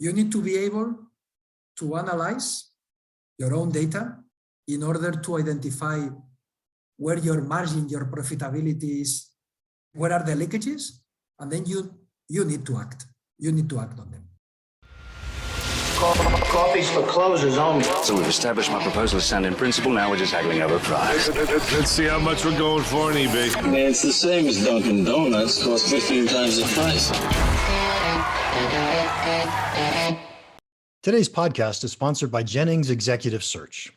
You need to be able to analyze your own data in order to identify where your margin, your profitability is, where are the leakages, and then you need to act. You need to act on them. Coffee's for closers only. So we've established my proposal is sound in principle, now we're just haggling over price. Let's see how much we're going for on eBay. I mean, it's the same as Dunkin' Donuts. Costs 15 times the price. Today's podcast is sponsored by Jennings Executive Search.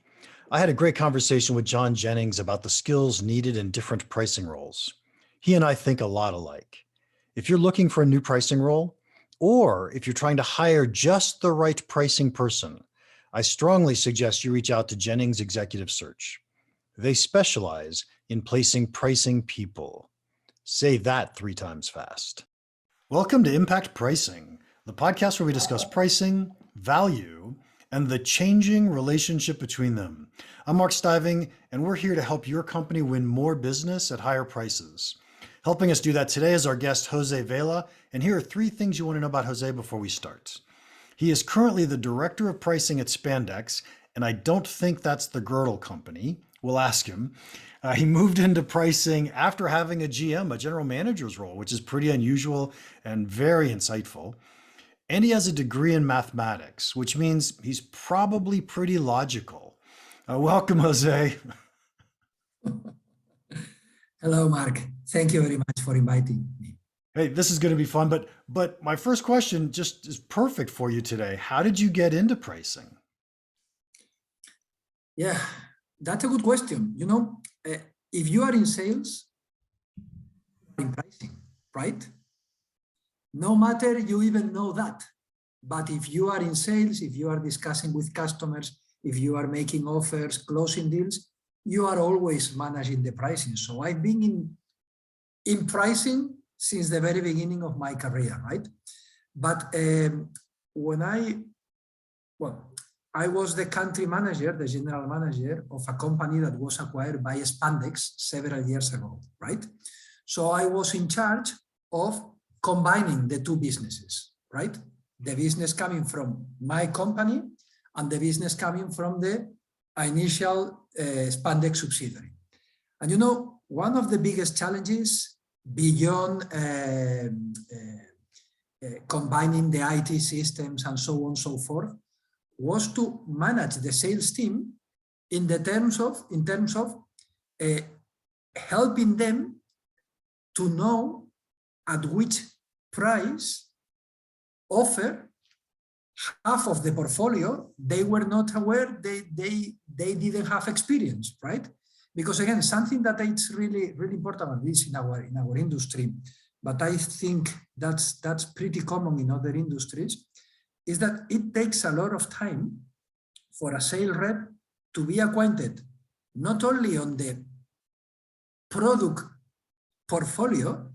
I had a great conversation with John Jennings about the skills needed in different pricing roles. He and I think a lot alike. If you're looking for a new pricing role, or if you're trying to hire just the right pricing person, I strongly suggest you reach out to Jennings Executive Search. They specialize in placing pricing people. Say that 3 times fast. Welcome to Impact Pricing, the podcast where we discuss pricing, value, and the changing relationship between them. I'm Mark Stiving, and we're here to help your company win more business at higher prices. Helping us do that today is our guest, José Vela, and here are 3 things you want to know about José before we start. He is currently the Director of Pricing at Spandex, and I don't think that's the girdle company. We'll ask him. He moved into pricing after having a GM, a general manager's role, which is pretty unusual and very insightful. And he has a degree in mathematics, which means he's probably pretty logical. Welcome, José. Hello, Mark. Thank you very much for inviting me. Hey, this is going to be fun, but my first question just is perfect for you today. How did you get into pricing? Yeah, that's a good question. You know, if you are in sales, in pricing, right? No matter you even know that. But if you are in sales, if you are discussing with customers, if you are making offers, closing deals, you are always managing the pricing. So I've been in pricing since the very beginning of my career, right? But when I was the country manager, the general manager of a company that was acquired by Spandex several years ago, right? So I was in charge of combining the 2 businesses, right? The business coming from my company and the business coming from the initial Spandex subsidiary. And you know, one of the biggest challenges beyond combining the IT systems and so on and so forth was to manage the sales team in terms of helping them to know at which price offer half of the portfolio they were not aware they didn't have experience, right? Because again, something that is really important, at least in our industry, but I think that's pretty common in other industries, is that it takes a lot of time for a sales rep to be acquainted not only on the product portfolio,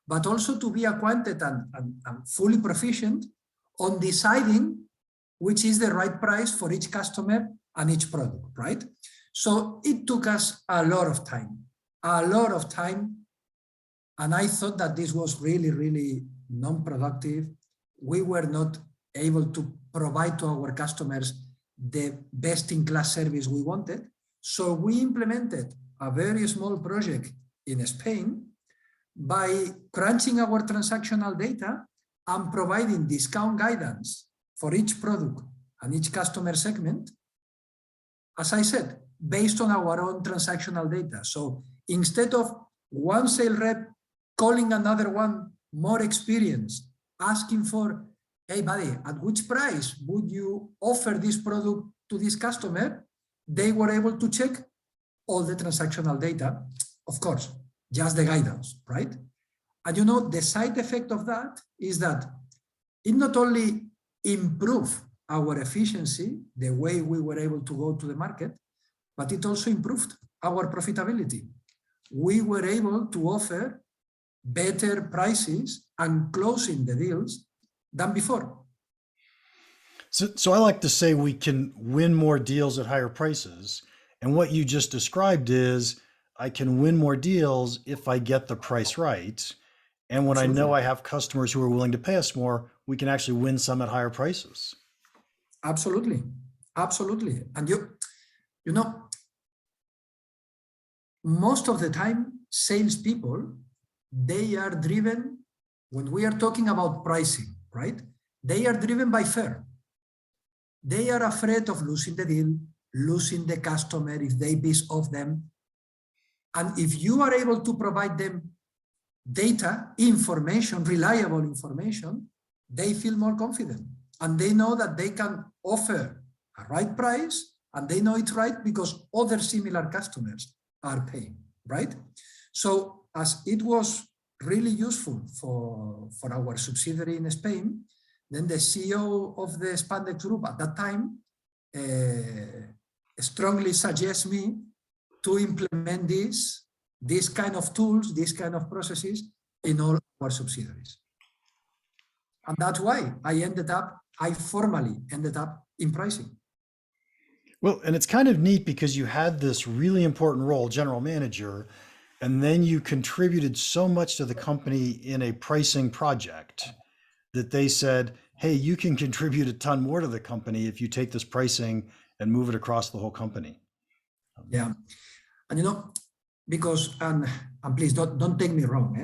but also to be acquainted and fully proficient on deciding which is the right price for each customer and each product, right? So it took us a lot of time, and I thought that this was really non-productive. We were not able to provide to our customers the best-in-class service we wanted. So we implemented a very small project in Spain by crunching our transactional data and providing discount guidance for each product and each customer segment, as I said, based on our own transactional data. So instead of one sales rep calling another one more experienced, asking for, hey buddy, at which price would you offer this product to this customer? They were able to check all the transactional data, of course, just the guidance, right? And you know, the side effect of that is that it not only improved our efficiency, the way we were able to go to the market, but it also improved our profitability. We were able to offer better prices and closing the deals than before. So I like to say we can win more deals at higher prices. And what you just described is I can win more deals if I get the price right. And when I know I have customers who are willing to pay us more, we can actually win some at higher prices. Absolutely. Absolutely. And you know, most of the time, salespeople, they are driven, when we are talking about pricing, right? They are driven by fear. They are afraid of losing the deal, losing the customer if they piss off them. And if you are able to provide them data, information, reliable information, they feel more confident. And they know that they can offer a right price, and they know it's right because other similar customers are paying, right? So as it was really useful for our subsidiary in Spain, then the CEO of the Spandex group at that time strongly suggests me to implement these kind of tools, these kind of processes in all our subsidiaries. And that's why I formally ended up in pricing. Well, and it's kind of neat because you had this really important role, general manager, and then you contributed so much to the company in a pricing project that they said, hey, you can contribute a ton more to the company if you take this pricing and move it across the whole company. Yeah. And you know, because, and please don't take me wrong,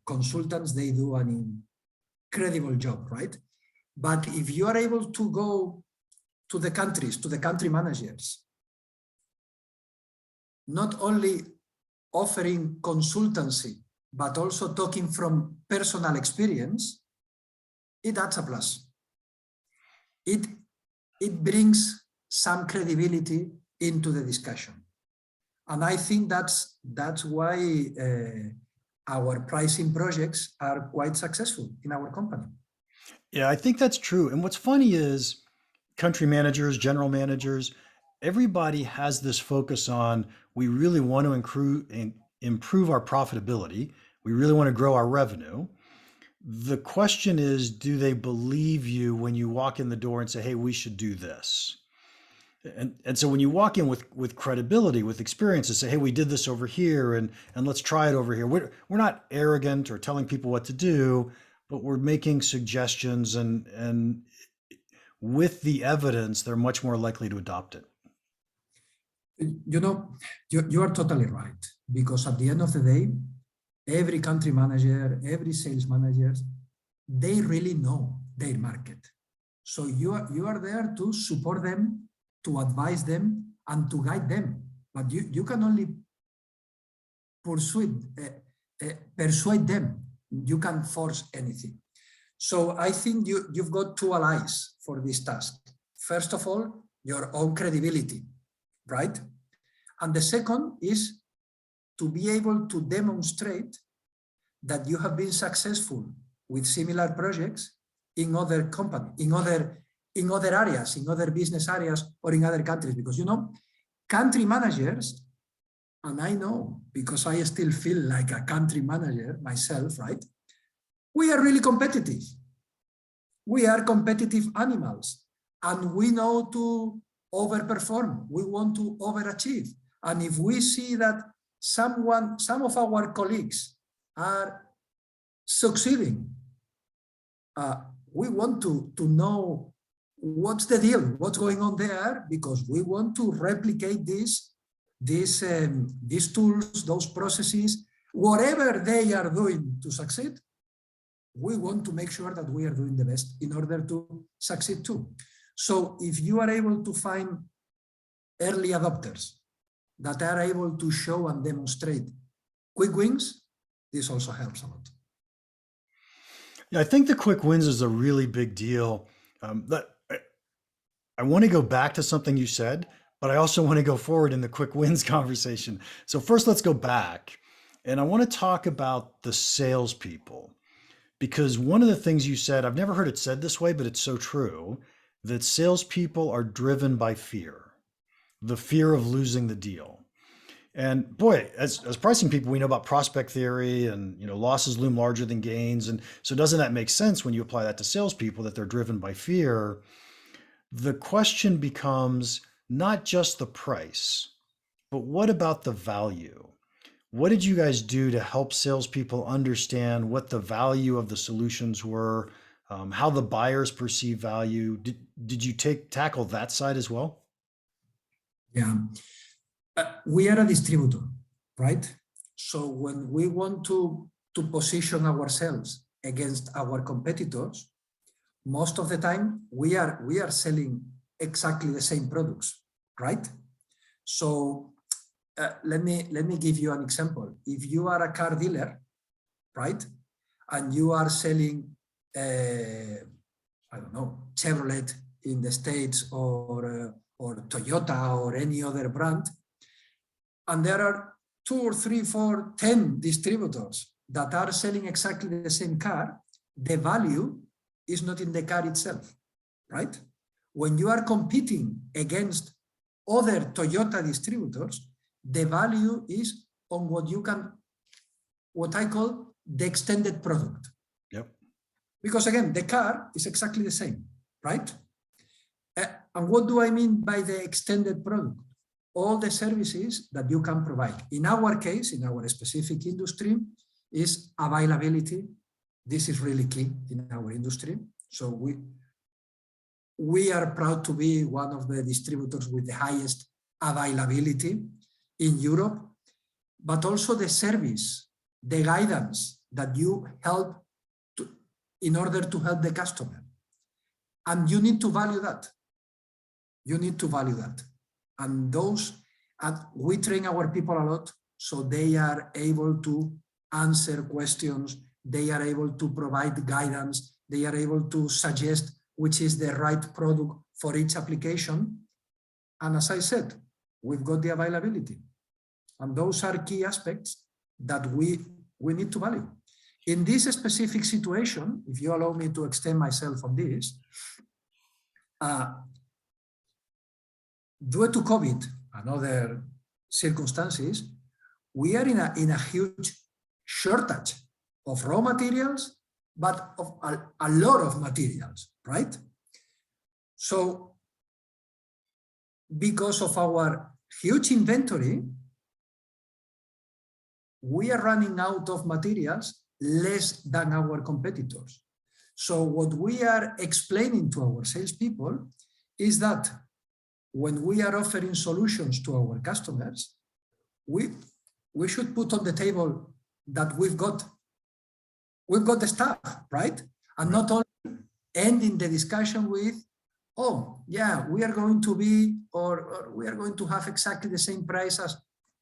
consultants, they do an incredible job, right? But if you are able to go to the countries, to the country managers, not only offering consultancy, but also talking from personal experience, it adds a plus. It brings some credibility into the discussion. And I think that's why our pricing projects are quite successful in our company. Yeah, I think that's true. And what's funny is country managers, general managers, everybody has this focus on, we really want to improve our profitability. We really want to grow our revenue. The question is, do they believe you when you walk in the door and say, hey, we should do this? And so when you walk in with credibility, with experience, and say, hey, we did this over here and let's try it over here. We're not arrogant or telling people what to do, but we're making suggestions, and with the evidence, they're much more likely to adopt it. You know, you are totally right, because at the end of the day, every country manager, every sales manager, they really know their market. So you are there to support them, to advise them, and to guide them. But you can only persuade them. You can't force anything. So I think you've got two allies for this task. First of all, your own credibility, right? And the second is to be able to demonstrate that you have been successful with similar projects in other companies, in other areas, in other business areas, or in other countries. Because, you know, country managers, and I know because I still feel like a country manager myself, right? We are really competitive. We are competitive animals, and we know to overperform. We want to overachieve. And if we see that some of our colleagues are succeeding, we want to know what's the deal, what's going on there, because we want to replicate these tools, those processes, whatever they are doing to succeed. We want to make sure that we are doing the best in order to succeed too. So if you are able to find early adopters that are able to show and demonstrate quick wins, this also helps a lot. Yeah, I think the quick wins is a really big deal. I want to go back to something you said, but I also want to go forward in the quick wins conversation. So first, let's go back. And I want to talk about the salespeople, because one of the things you said, I've never heard it said this way, but it's so true, that salespeople are driven by fear, the fear of losing the deal. And boy, as pricing people, we know about prospect theory and, you know, losses loom larger than gains. And so doesn't that make sense when you apply that to salespeople, that they're driven by fear? The question becomes not just the price, but what about the value? What did you guys do to help salespeople understand what the value of the solutions were, how the buyers perceive value. Did you tackle that side as well? Yeah, we are a distributor, right? So when we want to position ourselves against our competitors, most of the time we are selling exactly the same products, right? So let me give you an example. If you are a car dealer, right, and you are selling, I don't know, Chevrolet in the States or Toyota or any other brand, and there are 2 or 3, 4, 10 distributors that are selling exactly the same car, the value is not in the car itself, right? When you are competing against other Toyota distributors, the value is on what I call the extended product. Yep. Because again, the car is exactly the same, right? And what do I mean by the extended product? All the services that you can provide. In our case, in our specific industry, is availability. This is really key in our industry. So we are proud to be one of the distributors with the highest availability in Europe, but also the service, the guidance that you help in order to help the customer. And you need to value that. You need to value that. And we train our people a lot, so they are able to answer questions, they are able to provide guidance, they are able to suggest which is the right product for each application. And as I said, we've got the availability. And those are key aspects that we need to value. In this specific situation, if you allow me to extend myself on this, due to COVID and other circumstances, we are in a huge shortage of raw materials, but of a lot of materials, right? So because of our huge inventory, we are running out of materials less than our competitors. So what we are explaining to our salespeople is that when we are offering solutions to our customers, we should put on the table that we've got the stuff, right? And not only ending the discussion with, oh, yeah, we are going to be, or we are going to have exactly the same price as,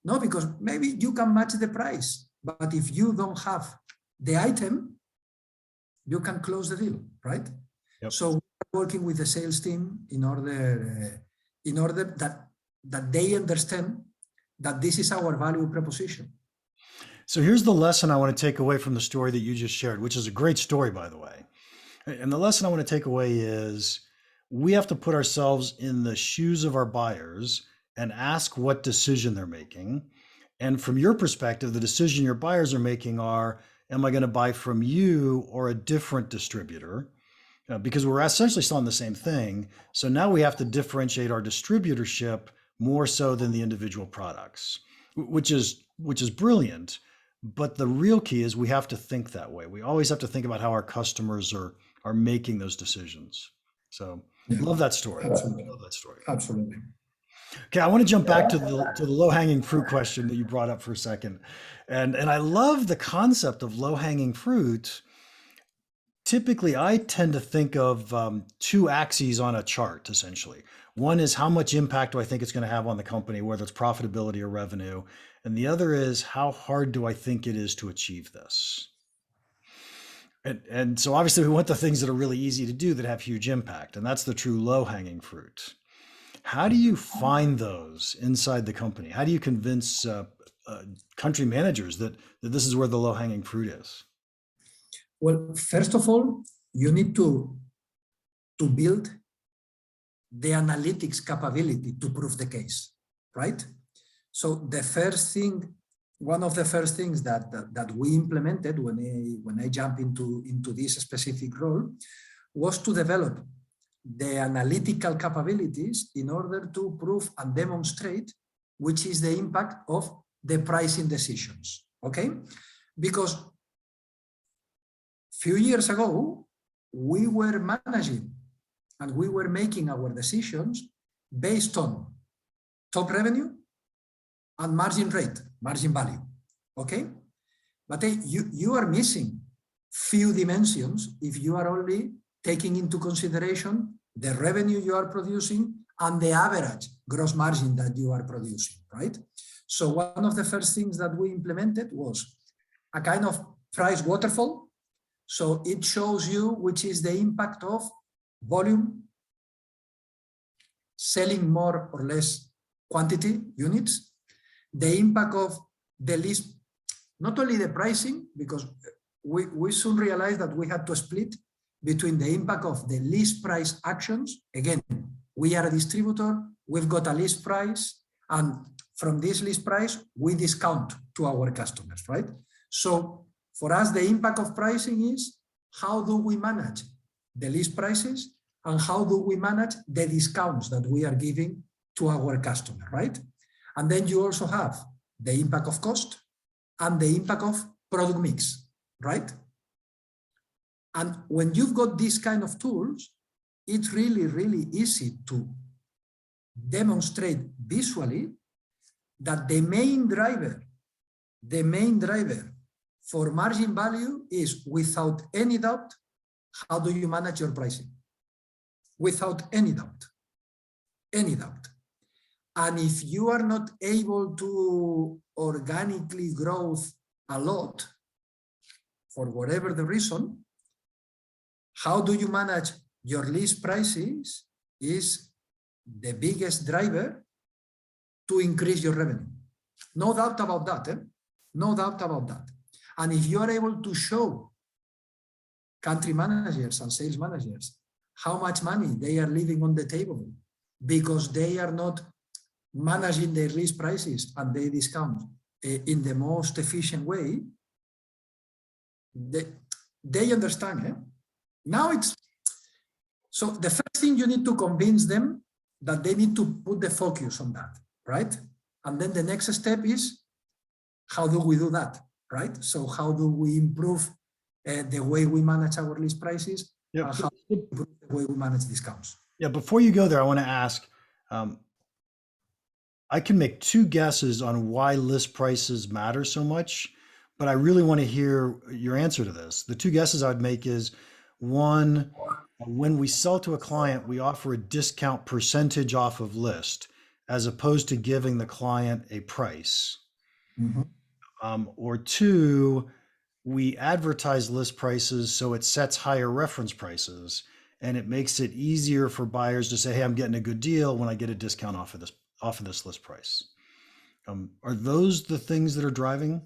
no, because maybe you can match the price, but if you don't have the item, you can close the deal, right? Yep. So we're working with the sales team in order that they understand that this is our value proposition. So here's the lesson I want to take away from the story that you just shared, which is a great story, by the way. And the lesson I want to take away is we have to put ourselves in the shoes of our buyers and ask what decision they're making. And from your perspective, the decision your buyers are making are, am I going to buy from you or a different distributor? Because we're essentially selling the same thing. So now we have to differentiate our distributorship more so than the individual products, which is brilliant. But the real key is we have to think that way. We always have to think about how our customers are making those decisions. So love that story. Absolutely. Love that story. Absolutely. Okay, I want to jump back to the low-hanging fruit question that you brought up for a second. And I love the concept of low-hanging fruit. Typically, I tend to think of two axes on a chart, essentially. One is how much impact do I think it's going to have on the company, whether it's profitability or revenue. And the other is how hard do I think it is to achieve this? And so obviously we want the things that are really easy to do that have huge impact. And that's the true low-hanging fruit. How do you find those inside the company? How do you convince country managers that this is where the low-hanging fruit is? Well, first of all, you need to build the analytics capability to prove the case, right? So the first thing, one of the first things that we implemented when I jumped into this specific role was to develop the analytical capabilities in order to prove and demonstrate which is the impact of the pricing decisions, okay? Because few years ago, we were managing and we were making our decisions based on top revenue and margin rate, margin value, okay? But you are missing few dimensions if you are only taking into consideration the revenue you are producing and the average gross margin that you are producing, right? So one of the first things that we implemented was a kind of price waterfall. So it shows you which is the impact of volume, selling more or less quantity units, the impact of the list, not only the pricing, because we soon realized that we had to split between the impact of the list price actions. Again, we are a distributor, we've got a list price, and from this list price, we discount to our customers, right? So for us, the impact of pricing is how do we manage the list prices and how do we manage the discounts that we are giving to our customer, right? And then you also have the impact of cost and the impact of product mix, right? And when you've got these kind of tools, it's really, really easy to demonstrate visually that the main driver for margin value is, without any doubt, how do you manage your pricing? Without any doubt, any doubt. And if you are not able to organically grow a lot, for whatever the reason, how do you manage your list prices is the biggest driver to increase your revenue. No doubt about that, eh? No doubt about that. And if you are able to show country managers and sales managers how much money they are leaving on the table because they are not managing their list prices and they discount in the most efficient way, they understand. Eh? Now it's, so the first thing you need to convince them that they need to put the focus on that, right? And then the next step is, how do we do that, right? So how do we improve the way we manage our list prices? Yeah. And how do we improve the way we manage discounts? Yeah, before you go there, I want to ask, I can make two guesses on why list prices matter so much, but I really want to hear your answer to this. The two guesses I'd make is, one, when we sell to a client, we offer a discount percentage off of list as opposed to giving the client a price. Mm-hmm. Or two, we advertise list prices so it sets higher reference prices and it makes it easier for buyers to say, hey, I'm getting a good deal when I get a discount off of this list price. Are those the things that are driving?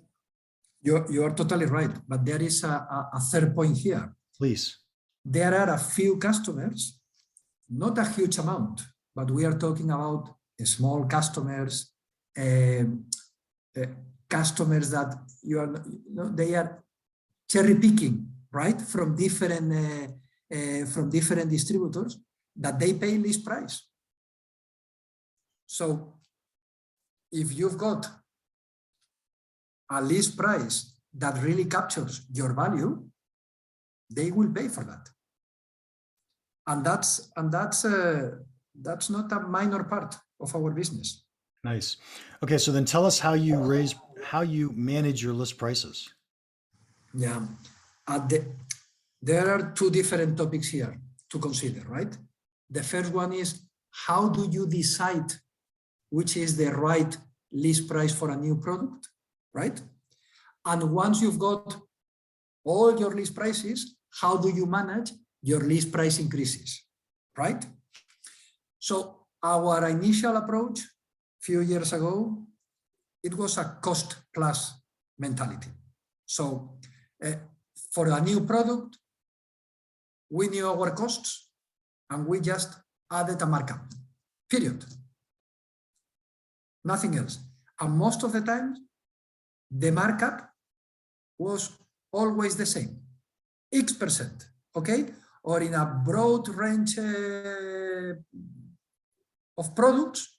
You are totally right, but there is a third point here. Please. There are a few customers, not a huge amount, but we are talking about small customers, customers that they are cherry picking, right, from different distributors that they pay list price. So if you've got a list price that really captures your value, they will pay for that. And that's not a minor part of our business. Nice. Okay, so then tell us how you manage your list prices. Yeah, there are two different topics here to consider, right? The first one is, how do you decide which is the right list price for a new product, right? And once you've got all your list prices, how do you manage your list price increases, right? So our initial approach a few years ago, it was a cost plus mentality. So for a new product, we knew our costs and we just added a markup, period. Nothing else. And most of the time, the markup was always the same, X%, okay? Or in a broad range of products,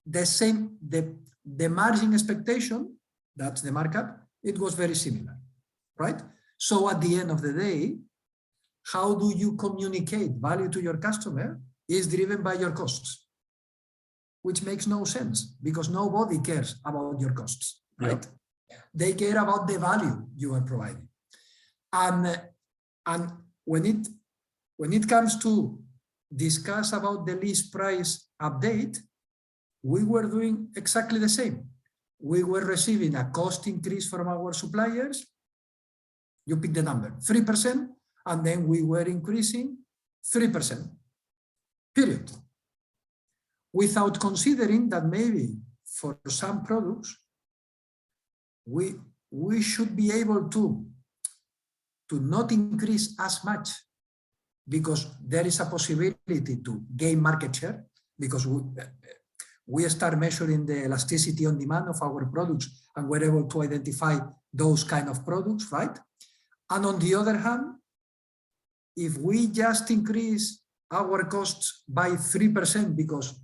the same, the margin expectation, that's the markup, it was very similar, right? So at the end of the day, how do you communicate value to your customer is driven by your costs, which makes no sense because nobody cares about your costs, right? Yep. They care about the value you are providing. And when it comes to discuss about the list price update, we were doing exactly the same. We were receiving a cost increase from our suppliers. You pick the number, 3%, and then we were increasing 3%, period. Without considering that maybe for some products, we should be able to not increase as much because there is a possibility to gain market share because we start measuring the elasticity on demand of our products and we're able to identify those kind of products, right? And on the other hand, if we just increase our costs by 3% because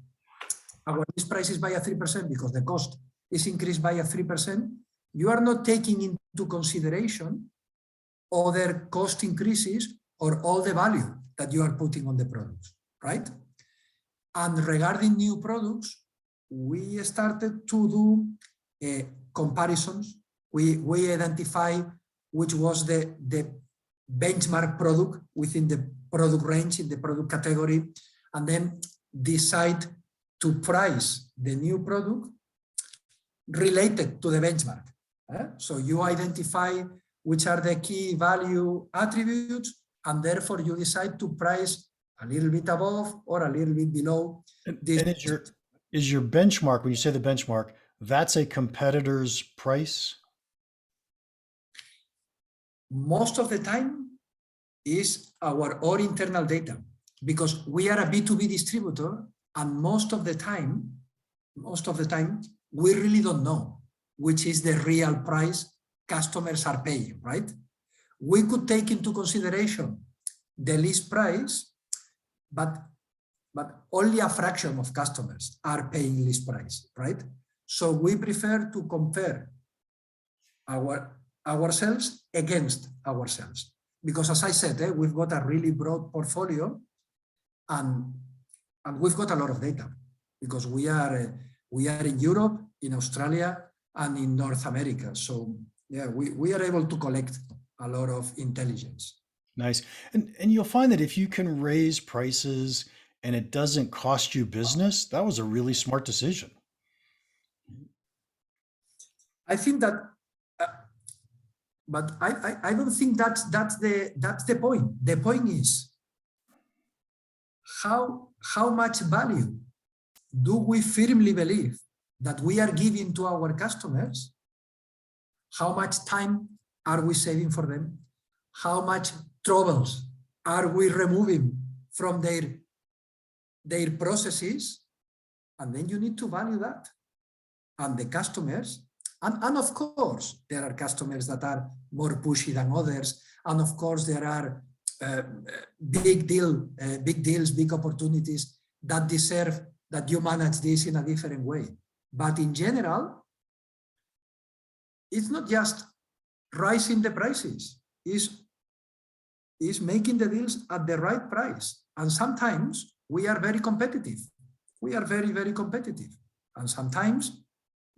our list price is by 3% because the cost is increased by 3%, you are not taking into consideration other cost increases or all the value that you are putting on the products, right? And regarding new products, we started to do comparisons. We identify which was the benchmark product within the product range in the product category, and then decide to price the new product related to the benchmark. So you identify which are the key value attributes, and therefore you decide to price a little bit above or a little bit below. And is your benchmark, when you say the benchmark, that's a competitor's price? Most of the time is our own internal data, because we are a B2B distributor, and most of the time, we really don't know which is the real price customers are paying, right? We could take into consideration the list price, but only a fraction of customers are paying list price, right? So we prefer to compare ourselves against ourselves, because as I said, we've got a really broad portfolio, and we've got a lot of data, because we are in Europe, in Australia, and in North America. So yeah, we are able to collect a lot of intelligence. Nice. And you'll find that if you can raise prices and it doesn't cost you business, that was a really smart decision. I think that, but I don't think that's the point. The point is how much value do we firmly believe that we are giving to our customers? How much time are we saving for them? How much troubles are we removing from their processes? And then you need to value that. And the customers, and of course, there are customers that are more pushy than others. And of course, there are big deals, big opportunities that deserve that you manage this in a different way. But in general, it's not just raising the prices, is making the deals at the right price. And sometimes we are very competitive. We are very, very competitive. And sometimes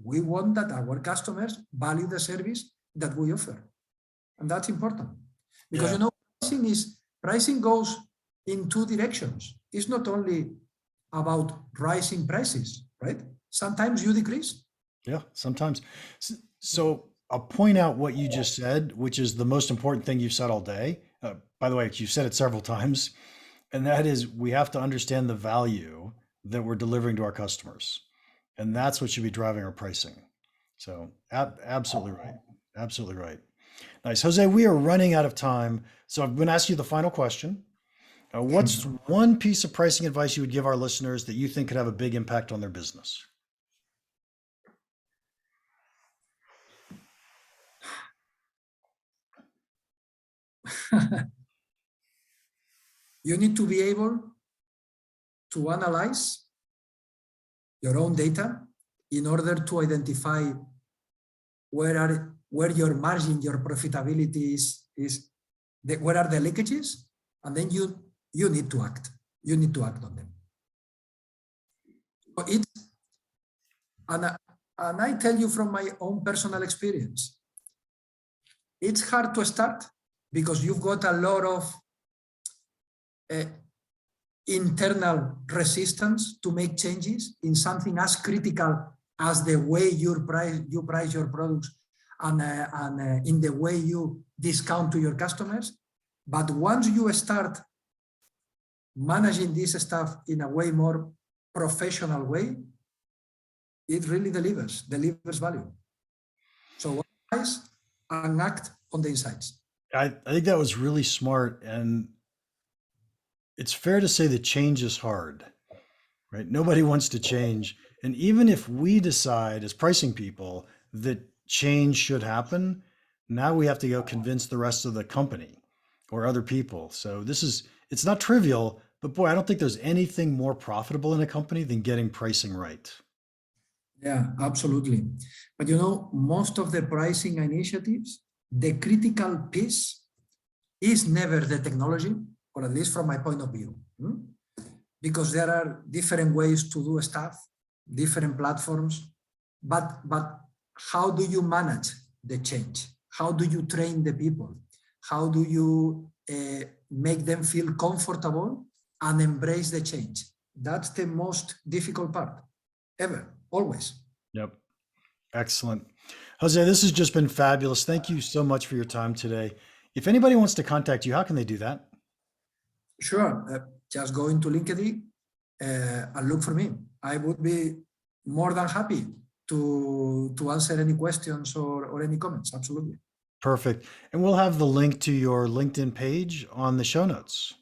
we want that our customers value the service that we offer. And that's important. Because, you know, pricing goes in two directions. It's not only about rising prices, right? Sometimes you decrease. Yeah, sometimes. So I'll point out what you just said, which is the most important thing you've said all day. By the way, you've said it several times, and that is we have to understand the value that we're delivering to our customers. And that's what should be driving our pricing. So absolutely right. Absolutely right. Nice. Jose, we are running out of time. So I'm going to ask you the final question. What's one piece of pricing advice you would give our listeners that you think could have a big impact on their business? You need to be able to analyze your own data in order to identify where your margin, your profitability is where are the leakages, and then you need to act. You need to act on them. So and I tell you from my own personal experience, it's hard to start because you've got a lot of internal resistance to make changes in something as critical as the way you price your products and in the way you discount to your customers. But once you start managing this stuff in a way more professional way, it really delivers value. So analyze and act on the insights. I think that was really smart. And it's fair to say that change is hard, right? Nobody wants to change. And even if we decide as pricing people that change should happen, now we have to go convince the rest of the company or other people. So it's not trivial, but boy, I don't think there's anything more profitable in a company than getting pricing right. Yeah, absolutely. But you know, most of the pricing initiatives, the critical piece is never the technology, or at least from my point of view, because there are different ways to do stuff, different platforms, but how do you manage the change? How do you train the people? How do you make them feel comfortable and embrace the change? That's the most difficult part ever, always. Yep. Excellent. Jose, this has just been fabulous. Thank you so much for your time today. If anybody wants to contact you, how can they do that? Sure. Just go into LinkedIn and look for me. I would be more than happy to answer any questions or any comments. Absolutely. Perfect. And we'll have the link to your LinkedIn page on the show notes.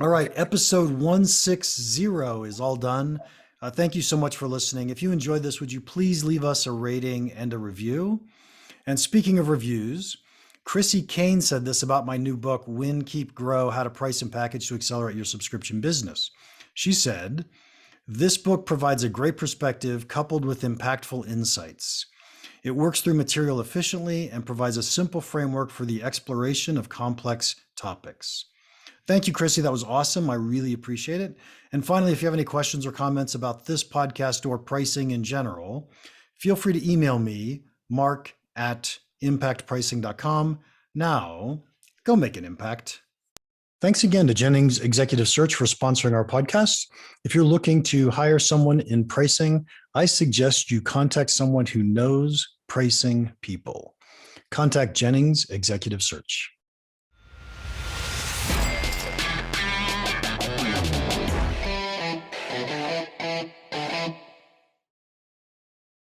All right. Episode 160 is all done. Thank you so much for listening. If you enjoyed this, would you please leave us a rating and a review? And speaking of reviews, Chrissy Kane said this about my new book, Win, Keep, Grow, How to Price and Package to Accelerate Your Subscription Business. She said, this book provides a great perspective coupled with impactful insights. It works through material efficiently and provides a simple framework for the exploration of complex topics. Thank you, Chrissy. That was awesome. I really appreciate it. And finally, if you have any questions or comments about this podcast or pricing in general, feel free to email me, mark@impactpricing.com. Now, go make an impact. Thanks again to Jennings Executive Search for sponsoring our podcast. If you're looking to hire someone in pricing, I suggest you contact someone who knows pricing people. Contact Jennings Executive Search.